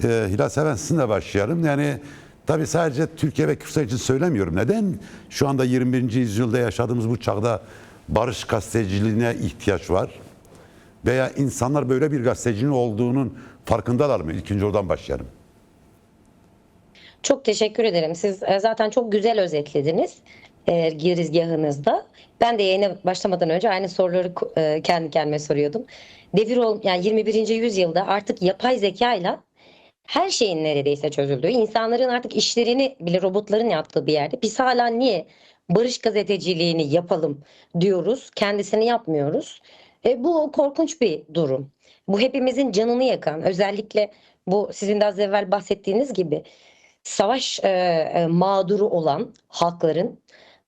Hilal Seven, sizinle başlayalım. Yani tabii sadece Türkiye ve Kürdistan için söylemiyorum. Neden şu anda 21. yüzyılda yaşadığımız bu çağda barış gazeteciliğine ihtiyaç var? Veya insanlar böyle bir gazetecinin olduğunun farkındalar mı? İlk önce oradan başlayalım. Çok teşekkür ederim. Siz zaten çok güzel özetlediniz girizgahınızda. Ben de yayına başlamadan önce aynı soruları kendi kendime soruyordum. Yani 21. yüzyılda artık yapay zekayla her şeyin neredeyse çözüldüğü, insanların artık işlerini bile robotların yaptığı bir yerde biz hala niye barış gazeteciliğini yapalım diyoruz, kendisini yapmıyoruz. Bu korkunç bir durum. Bu hepimizin canını yakan, özellikle bu sizin de az evvel bahsettiğiniz gibi savaş mağduru olan halkların,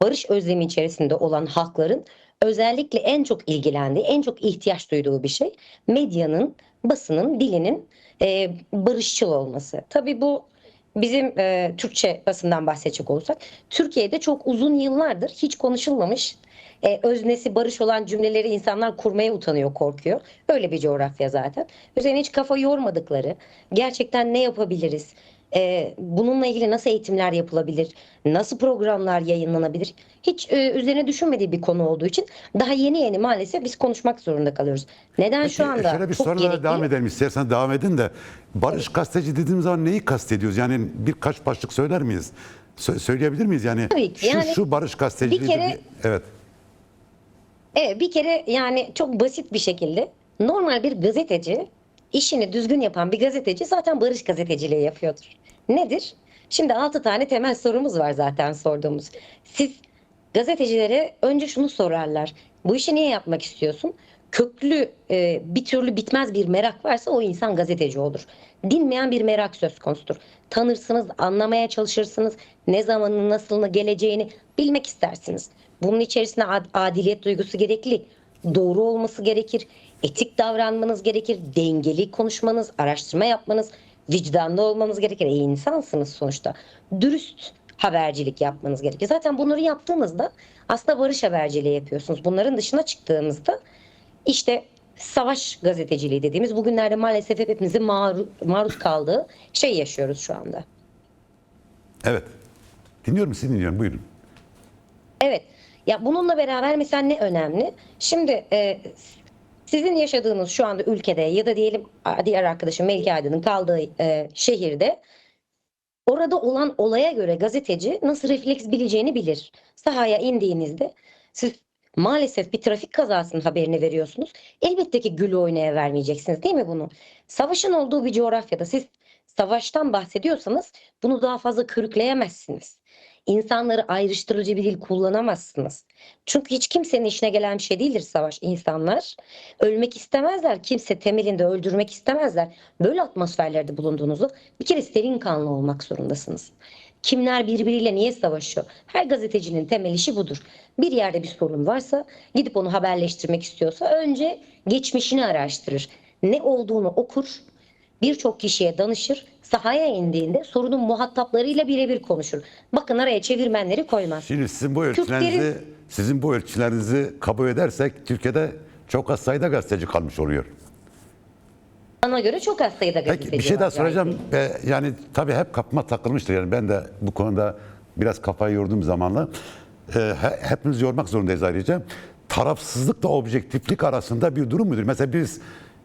barış özlemi içerisinde olan halkların özellikle en çok ilgilendiği, en çok ihtiyaç duyduğu bir şey medyanın, basının, dilinin barışçıl olması. Tabii bu bizim Türkçe basından bahsedecek olursak Türkiye'de çok uzun yıllardır hiç konuşulmamış öznesi barış olan cümleleri insanlar kurmaya utanıyor, korkuyor. Öyle bir coğrafya zaten. Üzerine hiç kafa yormadıkları, gerçekten ne yapabiliriz? Bununla ilgili nasıl eğitimler yapılabilir? Nasıl programlar yayınlanabilir? Hiç üzerine düşünmediği bir konu olduğu için daha yeni yeni maalesef biz konuşmak zorunda kalıyoruz. Neden şu Peki anda şöyle bir çok sorulara devam gerekli? edelim. İstersen devam edin de barış gazeteci dediğimiz zaman neyi kastediyoruz? Yani birkaç başlık söyler miyiz? Söyleyebilir miyiz? Yani Tabii ki. Yani şu barış bir gazeteciliği kere evet. evet, bir kere yani çok basit bir şekilde normal bir gazeteci, işini düzgün yapan bir gazeteci zaten barış gazeteciliği yapıyordur. Nedir? Şimdi 6 tane temel sorumuz var zaten sorduğumuz. Siz gazetecilere önce şunu sorarlar. Bu işi niye yapmak istiyorsun? Köklü bir türlü bitmez bir merak varsa o insan gazeteci olur. Dinmeyen bir merak söz konusudur. Tanırsınız, anlamaya çalışırsınız, ne zamanın nasılını geleceğini bilmek istersiniz. Bunun içerisinde adiliyet duygusu gerekli, doğru olması gerekir, etik davranmanız gerekir, dengeli konuşmanız, araştırma yapmanız, vicdanlı olmanız gerekir. İnsansınız sonuçta. Dürüst habercilik yapmanız gerekir. Zaten bunları yaptığınızda aslında barış haberciliği yapıyorsunuz. Bunların dışına çıktığınızda işte savaş gazeteciliği dediğimiz bugünlerde maalesef hepimizin maruz kaldığı şey yaşıyoruz şu anda. Evet. Dinliyorum, sizi dinliyorum. Buyurun. Evet. Ya bununla beraber mesela ne önemli? Şimdi sizin yaşadığınız şu anda ülkede ya da diyelim diğer arkadaşım Melike Aydın'ın kaldığı şehirde orada olan olaya göre gazeteci nasıl refleks bileceğini bilir. Sahaya indiğinizde siz maalesef bir trafik kazasının haberini veriyorsunuz. Elbette ki gül oynaya vermeyeceksiniz, değil mi bunu? Savaşın olduğu bir coğrafyada siz savaştan bahsediyorsanız bunu daha fazla körükleyemezsiniz. İnsanları ayrıştırıcı bir dil kullanamazsınız. Çünkü hiç kimsenin işine gelen bir şey değildir savaş. İnsanlar ölmek istemezler. Kimse temelinde öldürmek istemezler. Böyle atmosferlerde bulunduğunuzu bir kere serin kanlı olmak zorundasınız. Kimler birbiriyle niye savaşıyor? Her gazetecinin temel işi budur. Bir yerde bir sorun varsa gidip onu haberleştirmek istiyorsa önce geçmişini araştırır. Ne olduğunu okur, birçok kişiye danışır, sahaya indiğinde sorunun muhataplarıyla birebir konuşur. Bakın araya çevirmenleri koymaz. Şimdi Kürtlerin sizin bu ölçülerinizi kabul edersek Türkiye'de çok az sayıda gazeteci kalmış oluyor. bana göre çok az sayıda Peki gazeteci bir şey daha var gayet. soracağım. Yani tabii hep kafama takılmıştır. Yani ben de bu konuda biraz kafayı yorduğum zamanla hepimiz yormak zorundayız ayrıca. Tarafsızlıkla objektiflik arasında bir durum mudur? Mesela biz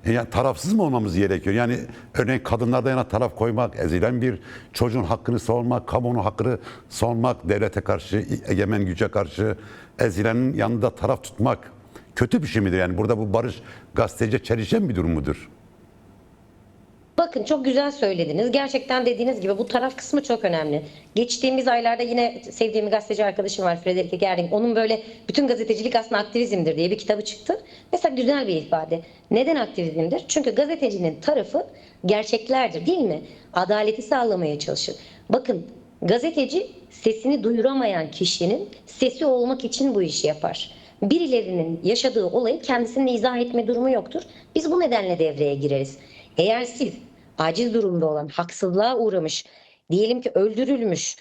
yani tarafsız mı olmamız gerekiyor? Yani örneğin kadınlardan yana taraf koymak, ezilen bir çocuğun hakkını savunmak, kamunun hakkını savunmak, devlete karşı, egemen güce karşı ezilenin yanında taraf tutmak kötü bir şey midir? Yani burada bu barış gazeteciye çelişen bir durum mudur? Bakın çok güzel söylediniz. Gerçekten dediğiniz gibi bu taraf kısmı çok önemli. Geçtiğimiz aylarda yine sevdiğim bir gazeteci arkadaşım var, Frederick Gerding. Onun böyle bütün gazetecilik aslında aktivizmdir diye bir kitabı çıktı. Mesela güzel bir ifade. Neden aktivizmdir? Çünkü gazetecinin tarafı gerçeklerdir, değil mi? Adaleti sağlamaya çalışır. Bakın gazeteci sesini duyuramayan kişinin sesi olmak için bu işi yapar. Birilerinin yaşadığı olayı kendisine izah etme durumu yoktur. Biz bu nedenle devreye gireriz. Eğer siz aciz durumda olan, haksızlığa uğramış, diyelim ki öldürülmüş,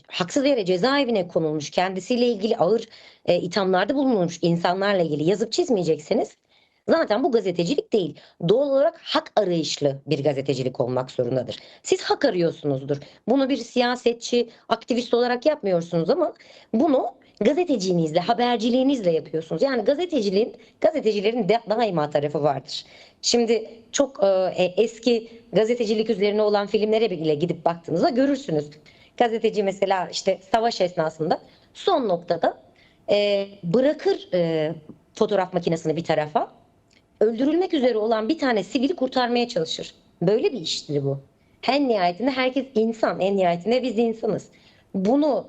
haksız yere cezaevine konulmuş, kendisiyle ilgili ağır ithamlarda bulunmuş insanlarla ilgili yazıp çizmeyecekseniz zaten bu gazetecilik değil. Doğal olarak hak arayışlı bir gazetecilik olmak zorundadır. Siz hak arıyorsunuzdur. Bunu bir siyasetçi, aktivist olarak yapmıyorsunuz ama bunu gazeteciliğinizle, haberciliğinizle yapıyorsunuz. Yani gazetecilerin daima tarafı vardır. Şimdi çok eski gazetecilik üzerine olan filmlere bile gidip baktığınızda görürsünüz. Gazeteci mesela işte savaş esnasında son noktada bırakır fotoğraf makinesini bir tarafa, öldürülmek üzere olan bir tane sivili kurtarmaya çalışır. Böyle bir iştir bu. En nihayetinde herkes insan, en nihayetinde biz insanız. Bunu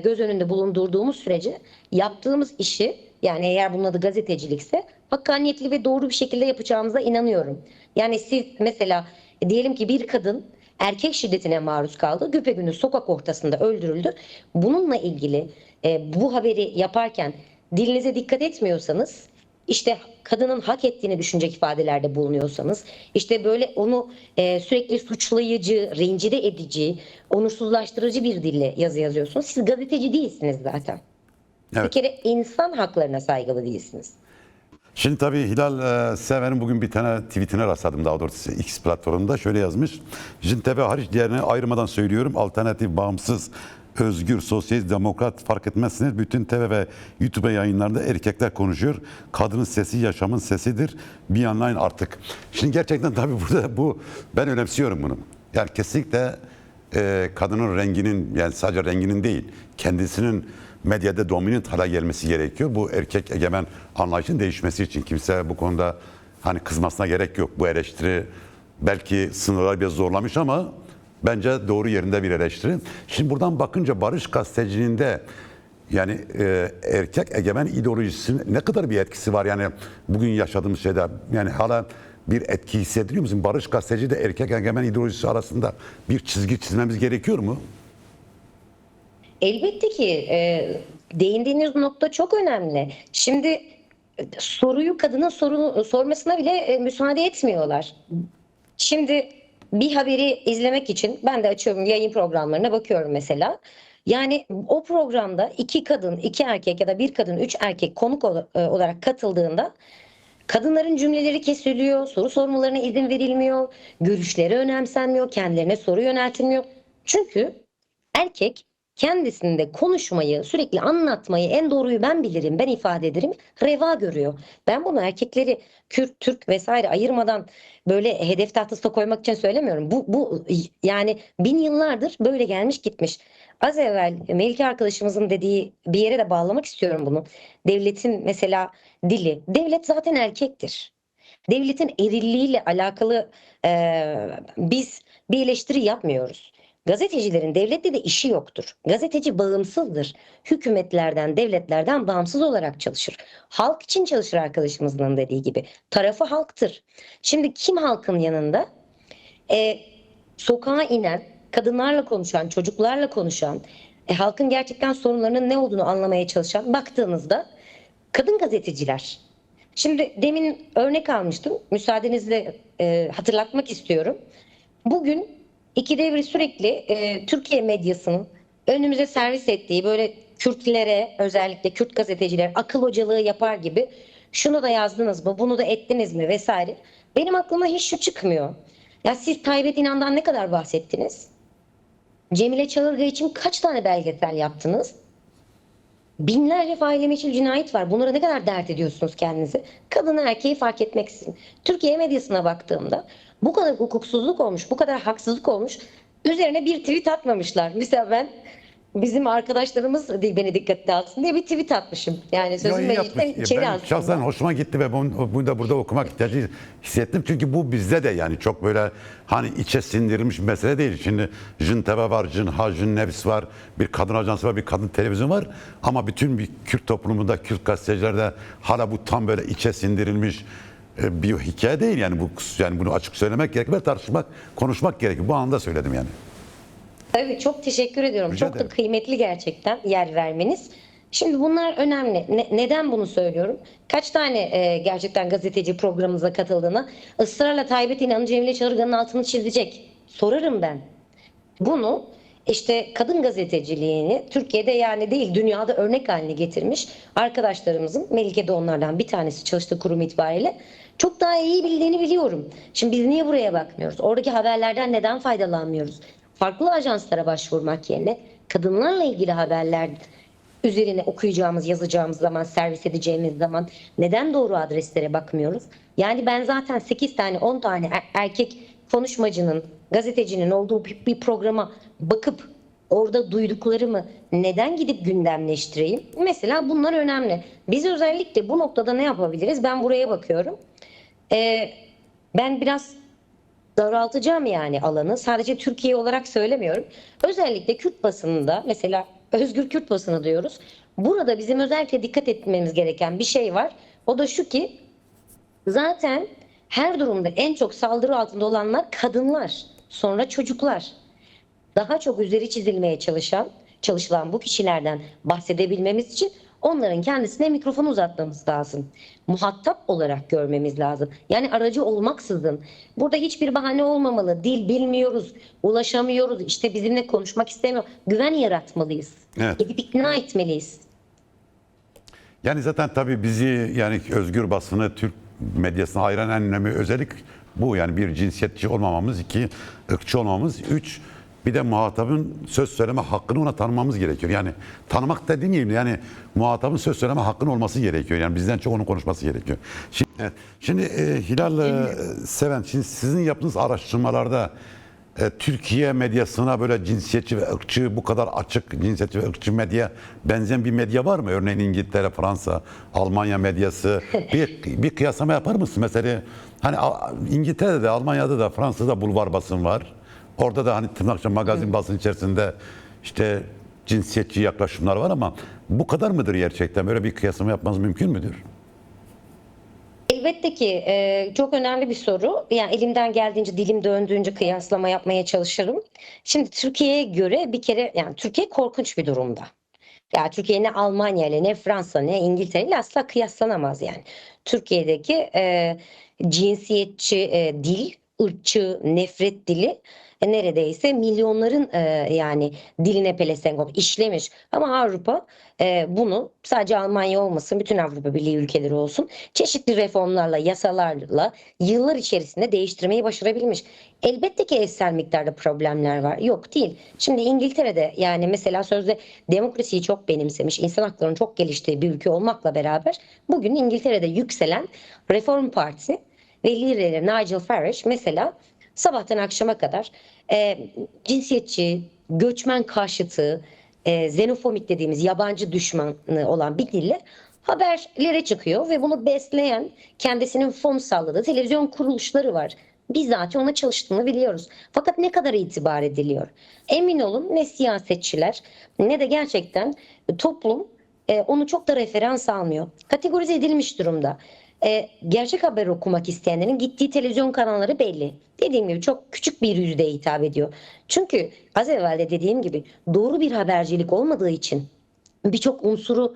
göz önünde bulundurduğumuz sürece yaptığımız işi, yani eğer bunun adı gazetecilikse, hakkaniyetli ve doğru bir şekilde yapacağımıza inanıyorum. Yani siz mesela diyelim ki bir kadın erkek şiddetine maruz kaldı, güpegündüz sokak ortasında öldürüldü. Bununla ilgili bu haberi yaparken dilinize dikkat etmiyorsanız, işte kadının hak ettiğini düşünecek ifadelerde bulunuyorsanız, işte böyle onu sürekli suçlayıcı, rencide edici, onursuzlaştırıcı bir dille yazı yazıyorsunuz. Siz gazeteci değilsiniz zaten. Bir Evet. kere insan haklarına saygılı değilsiniz. Şimdi tabii Hilal Sever'in bugün bir tane tweetine rastladım, daha doğrusu X platformunda şöyle yazmış. Jintebe hariç diğerini ayırmadan söylüyorum. Alternatif, bağımsız, özgür, sosyalist, demokrat fark etmezsiniz. Bütün TV ve YouTube yayınlarında erkekler konuşuyor. Kadının sesi yaşamın sesidir. Bir anlayın artık. Şimdi gerçekten tabii burada ben önemsiyorum bunu. Yani kesinlikle kadının renginin, yani sadece renginin değil, kendisinin medyada dominant hale gelmesi gerekiyor. Bu erkek egemen anlayışın değişmesi için kimse bu konuda hani kızmasına gerek yok. Bu eleştiri belki sınırları biraz zorlamış ama bence doğru yerinde bir eleştiri. Şimdi buradan bakınca Barış gazeteciliğinde yani erkek egemen ideolojisinin ne kadar bir etkisi var? Yani bugün yaşadığımız şeyde yani hala bir etki hissediliyor musun? Barış gazeteci de erkek egemen ideolojisi arasında bir çizgi çizmemiz gerekiyor mu? Elbette ki değindiğiniz nokta çok önemli. Şimdi soruyu kadının sormasına bile müsaade etmiyorlar. Şimdi bir haberi izlemek için ben de açıyorum, yayın programlarına bakıyorum mesela. Yani o programda iki kadın, iki erkek ya da bir kadın, üç erkek konuk olarak katıldığında kadınların cümleleri kesiliyor, soru sormalarına izin verilmiyor, görüşleri önemsenmiyor, kendilerine soru yöneltilmiyor. Çünkü erkek kendisinde konuşmayı, sürekli anlatmayı, en doğruyu ben bilirim, ben ifade ederim, reva görüyor. Ben bunu erkekleri Kürt, Türk vesaire ayırmadan böyle hedef tahtasına koymak için söylemiyorum. Bu yani bin yıllardır böyle gelmiş gitmiş. Az evvel Melike arkadaşımızın dediği bir yere de bağlamak istiyorum bunu. Devletin mesela dili. Devlet zaten erkektir. Devletin erilliğiyle alakalı biz bir eleştiri yapmıyoruz. Gazetecilerin devlette de işi yoktur. Gazeteci bağımsızdır. Hükümetlerden, devletlerden bağımsız olarak çalışır. Halk için çalışır arkadaşımızın dediği gibi. Tarafı halktır. Şimdi kim halkın yanında? E, Sokağa inen, kadınlarla konuşan, çocuklarla konuşan, halkın gerçekten sorunlarının ne olduğunu anlamaya çalışan, baktığınızda kadın gazeteciler. Şimdi demin örnek almıştım. Müsaadenizle hatırlatmak istiyorum. Bugün ikide bir sürekli Türkiye medyasının önümüze servis ettiği böyle Kürtlere, özellikle Kürt gazeteciler akıl hocalığı yapar gibi şunu da yazdınız mı, bunu da ettiniz mi vesaire. Benim aklıma hiç şu çıkmıyor. Ya siz Taybet İnan'dan ne kadar bahsettiniz? Cemile Çağırga için kaç tane belgesel yaptınız? Binlerce faile meçhul cinayet var. Bunları ne kadar dert ediyorsunuz kendinizi? Kadını erkeği fark etmeksizin. Türkiye medyasına baktığımda bu kadar hukuksuzluk olmuş, bu kadar haksızlık olmuş. Üzerine bir tweet atmamışlar. Mesela ben bizim arkadaşlarımız beni dikkate alsın diye bir tweet atmışım. Yani Ya sözün iyi meclisten yapmış. içeri Ben aslında. şahsen hoşuma gitti ve bunu da burada okumak ihtiyacı hissettim. Çünkü bu bizde de yani çok böyle hani içe sindirilmiş bir mesele değil. Şimdi Jün TV var, Jün Ha, Jün Nefs var, bir kadın ajansı var, bir kadın televizyon var. Ama bütün bir Kürt toplumunda, Kürt gazetecilerde hala bu tam böyle içe sindirilmiş bir hikaye değil. Yani bunu açık söylemek gerekir ve tartışmak, konuşmak gerekir. Bu anda söyledim yani. Tabii çok teşekkür ediyorum. Rica Çok da ederim. kıymetli gerçekten yer vermeniz. Şimdi bunlar önemli. Neden bunu söylüyorum? Kaç tane gerçekten gazeteci programımıza katıldığına ısrarla Taybet İnan'ın, Cemile Çağırgan'ın altını çizecek. Sorarım ben. Bunu İşte kadın gazeteciliğini Türkiye'de yani değil dünyada örnek haline getirmiş arkadaşlarımızın, Melike de onlardan bir tanesi çalıştığı kurum itibariyle, çok daha iyi bildiğini biliyorum. Şimdi biz niye buraya bakmıyoruz? Oradaki haberlerden neden faydalanmıyoruz? Farklı ajanslara başvurmak yerine kadınlarla ilgili haberler üzerine okuyacağımız, yazacağımız zaman, servis edeceğimiz zaman neden doğru adreslere bakmıyoruz? Yani ben zaten 8 tane, 10 tane erkek konuşmacının, gazetecinin olduğu bir programa bakıp orada duyduklarımı neden gidip gündemleştireyim? Mesela bunlar önemli. Biz özellikle bu noktada ne yapabiliriz? Ben buraya bakıyorum. Ben biraz daraltacağım yani alanı. Sadece Türkiye olarak söylemiyorum. Özellikle Kürt basınında, mesela özgür Kürt basını diyoruz. Burada bizim özellikle dikkat etmemiz gereken bir şey var. O da şu ki, zaten her durumda en çok saldırı altında olanlar kadınlar, sonra çocuklar. Daha çok üzeri çizilmeye çalışılan bu kişilerden bahsedebilmemiz için onların kendisine mikrofon uzatmamız lazım. Muhatap olarak görmemiz lazım. Yani aracı olmaksızın. Burada hiçbir bahane olmamalı. Dil bilmiyoruz, ulaşamıyoruz, işte bizimle konuşmak istemiyor. Güven yaratmalıyız. Evet. Gidip ikna etmeliyiz. Yani zaten tabii bizi, yani özgür basını Türk medyasına ayıran en önemli özellik bu. Yani bir, cinsiyetçi olmamamız; iki, ırkçı olmamamız; üç, bir de muhatabın söz söyleme hakkını ona tanımamız gerekiyor. Yani tanımak dediğim gibi, yani muhatabın söz söyleme hakkının olması gerekiyor. Yani bizden çok onun konuşması gerekiyor. Şimdi, evet. Şimdi Hilal Seven, şimdi sizin yaptığınız araştırmalarda Türkiye medyasına böyle cinsiyetçi ve ırkçı, bu kadar açık cinsiyetçi ve ırkçı medya benzeyen bir medya var mı? Örneğin İngiltere, Fransa, Almanya medyası. Bir kıyaslama yapar mısın? Mesela hani İngiltere'de de, Almanya'da da, Fransa'da bulvar basın var. Orada da hani tırnakça magazin basın içerisinde işte cinsiyetçi yaklaşımlar var, ama bu kadar mıdır gerçekten? Böyle bir kıyaslama yapmanız mümkün müdür? Elbette ki çok önemli bir soru. Yani elimden geldiğince, dilim döndüğünce kıyaslama yapmaya çalışırım. Şimdi Türkiye'ye göre bir kere, yani Türkiye korkunç bir durumda. Yani Türkiye ne Almanya ile, ne Fransa, ne İngiltere ile asla kıyaslanamaz yani. Türkiye'deki cinsiyetçi dil, ırkçı nefret dili neredeyse milyonların yani diline pelesenk olmuş, işlemiş. Ama Avrupa bunu, sadece Almanya olmasın, bütün Avrupa Birliği ülkeleri olsun, çeşitli reformlarla, yasalarla yıllar içerisinde değiştirmeyi başarabilmiş. Elbette ki eşsel miktarda problemler var. Yok değil. Şimdi İngiltere'de, yani mesela sözde demokrasiyi çok benimsemiş, insan haklarının çok geliştiği bir ülke olmakla beraber, bugün İngiltere'de yükselen Reform Partisi ve lideri Nigel Farage mesela sabahtan akşama kadar cinsiyetçi, göçmen karşıtı, xenofobik dediğimiz yabancı düşmanı olan bir dille haberlere çıkıyor ve bunu besleyen, kendisinin fon sağladığı televizyon kuruluşları var. Bizzat ona çalıştığını biliyoruz. Fakat ne kadar itibar ediliyor? Emin olun, ne siyasetçiler ne de gerçekten toplum onu çok da referans almıyor. Kategorize edilmiş durumda. Gerçek haber okumak isteyenlerin gittiği televizyon kanalları belli. Dediğim gibi çok küçük bir yüzdeye hitap ediyor. Çünkü az evvel de dediğim gibi doğru bir habercilik olmadığı için, birçok unsuru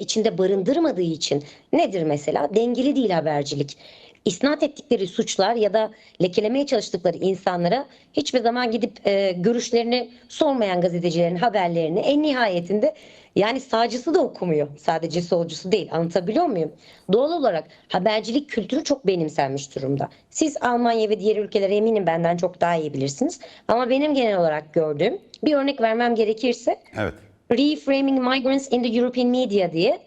içinde barındırmadığı için, nedir mesela? Dengeli değil habercilik. İsnat ettikleri suçlar ya da lekelemeye çalıştıkları insanlara hiçbir zaman gidip görüşlerini sormayan gazetecilerin haberlerini en nihayetinde, yani sağcısı da okumuyor. Sadece solcusu değil. Anlatabiliyor muyum? Doğal olarak habercilik kültürü çok benimsenmiş durumda. Siz Almanya ve diğer ülkeleri eminim benden çok daha iyi bilirsiniz. Ama benim genel olarak gördüğüm, bir örnek vermem gerekirse, Evet. Reframing Migrants in the European Media diye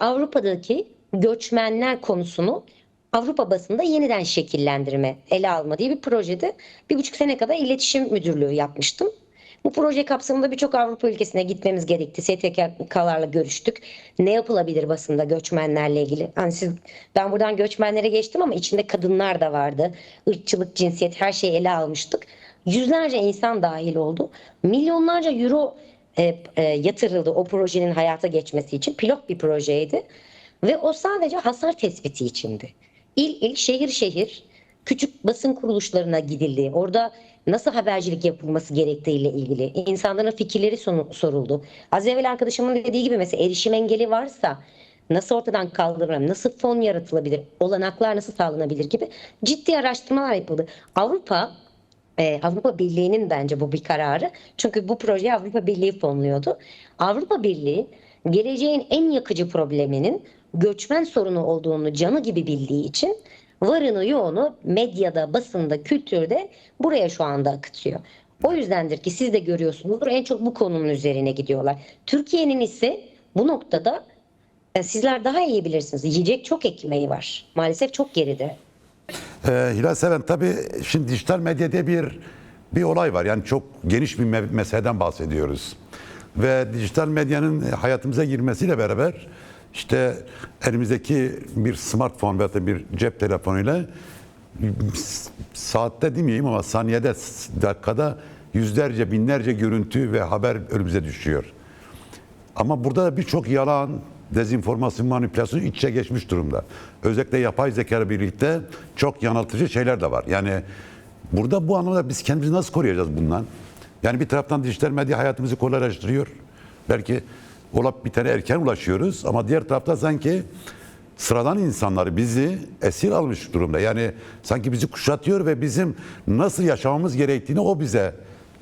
Avrupa'daki göçmenler konusunu Avrupa basında yeniden şekillendirme, ele alma diye bir projede 1,5 sene kadar iletişim müdürlüğü yapmıştım. Bu proje kapsamında birçok Avrupa ülkesine gitmemiz gerekti. STK'larla görüştük. Ne yapılabilir basında göçmenlerle ilgili? Hani ben buradan göçmenlere geçtim ama içinde kadınlar da vardı. Irkçılık, cinsiyet, her şeyi ele almıştık. Yüzlerce insan dahil oldu. Milyonlarca euro yatırıldı o projenin hayata geçmesi için. Pilot bir projeydi. Ve o sadece hasar tespiti içindi. İl il, şehir şehir, küçük basın kuruluşlarına gidildi. Orada nasıl habercilik yapılması gerektiğiyle ilgili insanların fikirleri soruldu. Az evvel arkadaşımın dediği gibi, mesela erişim engeli varsa nasıl ortadan kaldırılır, nasıl fon yaratılabilir, olanaklar nasıl sağlanabilir gibi ciddi araştırmalar yapıldı. Avrupa Avrupa Birliği'nin bence bu bir kararı. Çünkü bu projeye Avrupa Birliği fonluyordu. Avrupa Birliği geleceğin en yakıcı probleminin göçmen sorunu olduğunu canı gibi bildiği için varını yoğunu medyada, basında, kültürde buraya şu anda akıtıyor. O yüzdendir ki siz de görüyorsunuzdur en çok bu konunun üzerine gidiyorlar. Türkiye'nin ise bu noktada sizler daha iyi bilirsiniz. Yiyecek çok ekmeği var. Maalesef çok geride. Hilal Seven, tabii şimdi dijital medyada bir olay var. Yani çok geniş bir meseleden bahsediyoruz. Ve dijital medyanın hayatımıza girmesiyle beraber işte elimizdeki bir smartphone veya da bir cep telefonuyla saatte demeyeyim ama saniyede, dakikada yüzlerce, binlerce görüntü ve haber önümüze düşüyor. Ama burada birçok yalan, dezenformasyon, manipülasyon iç içe geçmiş durumda. Özellikle yapay zeka ile birlikte çok yanıltıcı şeyler de var. Yani burada bu anlamda biz kendimizi nasıl koruyacağız bundan? Yani bir taraftan dijital medya hayatımızı kolaylaştırıyor. Belki bir tane erken ulaşıyoruz ama diğer tarafta sanki sıradan insanları, bizi esir almış durumda. Yani sanki bizi kuşatıyor ve bizim nasıl yaşamamız gerektiğini o bize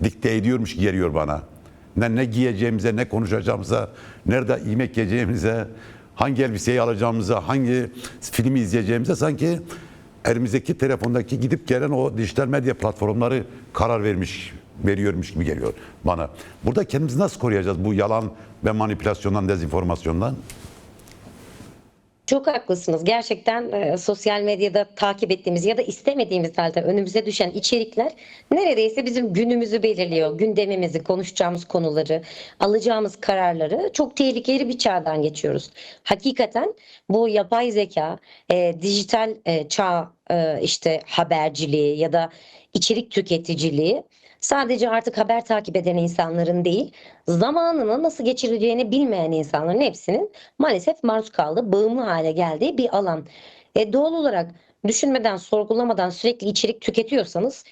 dikte ediyormuş, geliyor bana. Ne giyeceğimize, ne konuşacağımıza, nerede yemek yiyeceğimize, hangi elbiseyi alacağımıza, hangi filmi izleyeceğimize sanki elimizdeki telefondaki gidip gelen o dijital medya platformları karar veriyormuş gibi geliyor bana. Burada kendimizi nasıl koruyacağız bu yalan ve manipülasyondan, dezenformasyondan? Çok haklısınız. Gerçekten sosyal medyada takip ettiğimiz ya da istemediğimiz halde önümüze düşen içerikler neredeyse bizim günümüzü belirliyor. Gündemimizi, konuşacağımız konuları, alacağımız kararları çok tehlikeli bir çağdan geçiyoruz. Hakikaten bu yapay zeka, dijital çağ işte haberciliği ya da içerik tüketiciliği sadece artık haber takip eden insanların değil, zamanını nasıl geçireceğini bilmeyen insanların hepsinin maalesef maruz kaldığı, bağımlı hale geldiği bir alan. Doğal olarak düşünmeden, sorgulamadan sürekli içerik tüketiyorsanız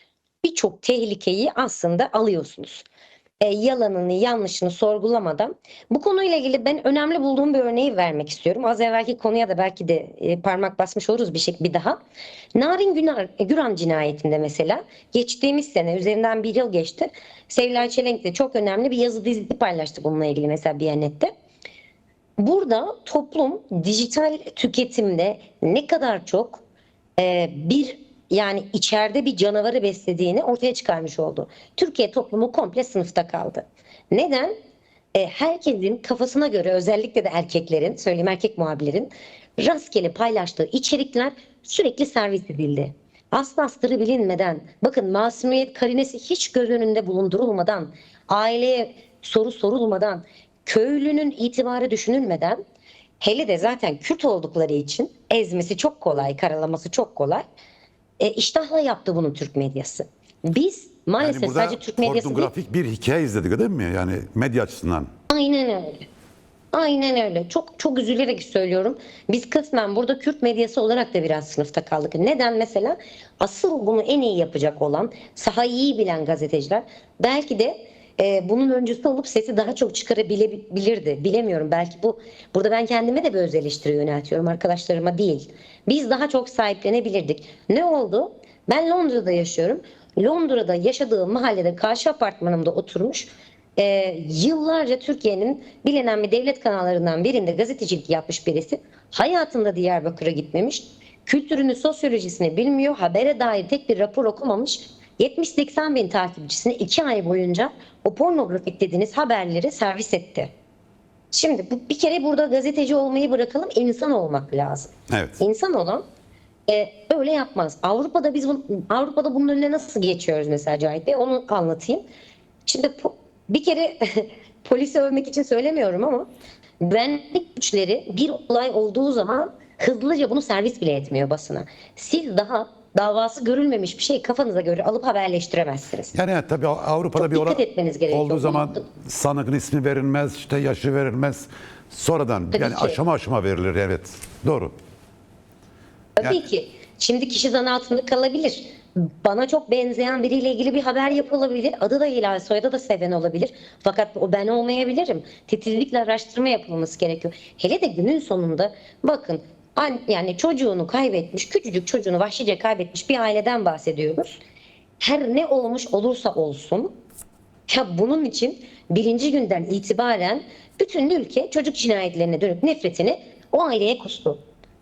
birçok tehlikeyi aslında alıyorsunuz. Yalanını, yanlışını sorgulamadan. Bu konuyla ilgili ben önemli bulduğum bir örneği vermek istiyorum. Az evvelki konuya da belki de parmak basmış oluruz bir daha. Narin Güran cinayetinde mesela geçtiğimiz sene üzerinden bir yıl geçti. Sevilay Çelenk'le çok önemli bir yazı dizisi paylaştı bununla ilgili mesela Biyanet'te. Burada toplum dijital tüketimde ne kadar çok yani içeride bir canavarı beslediğini ortaya çıkarmış oldu. Türkiye toplumu komple sınıfta kaldı. Neden? Herkesin kafasına göre özellikle de erkeklerin, söyleyeyim erkek muhabirlerin rastgele paylaştığı içerikler sürekli servis edildi. Aslı astarı bilinmeden, bakın masumiyet karinesi hiç göz önünde bulundurulmadan, aileye soru sorulmadan, köylünün itibarı düşünülmeden, hele de zaten Kürt oldukları için ezmesi çok kolay, karalaması çok kolay. İştahla yaptı bunu Türk medyası. Biz maalesef Yani burada sadece Türk medyası değil, pornografik bir hikaye izledik değil mi? Yani medya açısından. aynen öyle. Aynen öyle. Çok çok üzülerek söylüyorum. Biz kısmen burada Kürt medyası olarak da biraz sınıfta kaldık. Neden mesela? Asıl bunu en iyi yapacak olan, sahayı iyi bilen gazeteciler belki de bunun öncüsü olup sesi daha çok çıkarabilirdi. Bilemiyorum. Belki burada ben kendime de bir öz eleştiri yöneltiyorum, arkadaşlarıma değil. Biz daha çok sahiplenebilirdik. Ne oldu? Ben Londra'da yaşıyorum. Londra'da yaşadığım mahallede karşı apartmanımda oturmuş yıllarca Türkiye'nin bilinen bir devlet kanallarından birinde gazetecilik yapmış birisi hayatında Diyarbakır'a gitmemiş, kültürünü, sosyolojisini bilmiyor, habere dair tek bir rapor okumamış, 70-80 bin takipçisine 2 ay boyunca o pornografik dediğiniz haberleri servis etti. Şimdi bir kere burada gazeteci olmayı bırakalım, insan olmak lazım. Evet. İnsan olan öyle yapmaz. Avrupa'da bunun önüne nasıl geçiyoruz mesela Cahit Bey? Onu anlatayım. Şimdi bir kere polisi övmek için söylemiyorum ama güvenlik güçleri bir olay olduğu zaman hızlıca bunu servis bile etmiyor basına. Siz daha davası görülmemiş bir şey kafanıza göre alıp haberleştiremezsiniz. Yani evet, tabii Avrupa'da Çok bir olay dikkat etmeniz gerekiyor. olduğu zaman sanıkın ismi verilmez, işte yaşı verilmez. Sonradan Tabii yani ki. aşama aşama verilir, evet. Doğru. Tabii ki. Şimdi kişi zan altında kalabilir. Bana çok benzeyen biriyle ilgili bir haber yapılabilir. Adı da Hilal, soyadı da Seven olabilir. Fakat o ben olmayabilirim. Titizlikle araştırma yapılması gerekiyor. Hele de günün sonunda bakın yani çocuğunu kaybetmiş, küçücük çocuğunu vahşice kaybetmiş bir aileden bahsediyoruz. her ne olmuş olursa olsun, ya bunun için birinci günden itibaren bütün ülke çocuk cinayetlerine dönük nefretini o aileye kustu.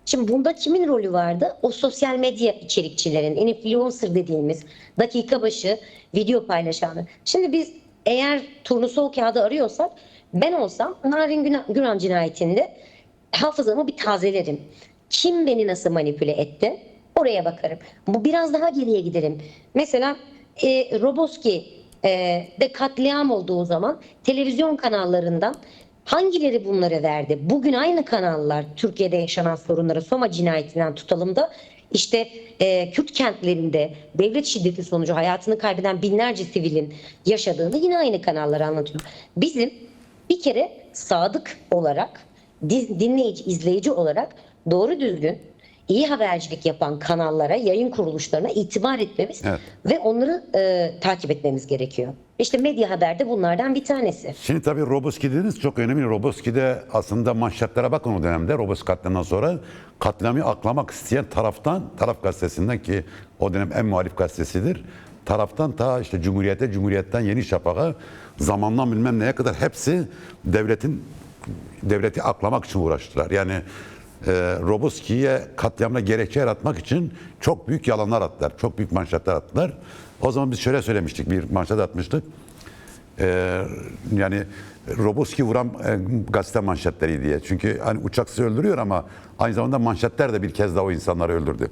Şimdi bunda kimin rolü vardı? O sosyal medya içerikçilerin, influencer dediğimiz dakika başı video paylaşanı. Şimdi biz eğer turnusol kağıdı arıyorsak, ben olsam Narin Güran cinayetinde hafızamı bir tazelerim. Kim beni nasıl manipüle etti? Oraya bakarım. Bu biraz daha geriye giderim. Mesela Roboski de katliam olduğu zaman televizyon kanallarından hangileri bunları verdi? Bugün aynı kanallar Türkiye'de yaşanan sorunları, Soma cinayetinden tutalım da işte Kürt kentlerinde devlet şiddeti sonucu hayatını kaybeden binlerce sivilin yaşadığını yine aynı kanallar anlatıyor. Bizim bir kere sadık olarak, dinleyici, izleyici olarak doğru düzgün iyi habercilik yapan kanallara, yayın kuruluşlarına itibar etmemiz Evet. ve onları takip etmemiz gerekiyor. İşte Medya Haber de bunlardan bir tanesi. Şimdi tabii Roboski dediniz, çok önemli. Roboski'de aslında manşetlere bakın o dönemde. Roboski katliamından sonra katliamı aklamak isteyen Taraf gazetesinden, ki o dönem en muhalif gazetesidir. Taraftan ta işte Cumhuriyet'ten Yeni Şafak'a, zamandan bilmem neye kadar hepsi devleti aklamak için uğraştılar. Yani Roboski'ye katliamına gerekçe yaratmak için çok büyük yalanlar attılar. Çok büyük manşetler attılar. O zaman biz şöyle söylemiştik, bir manşet atmıştık. Yani Roboski vuran gazete manşetleri diye. Çünkü hani uçak sizi öldürüyor ama aynı zamanda manşetler de bir kez daha o insanları öldürdü.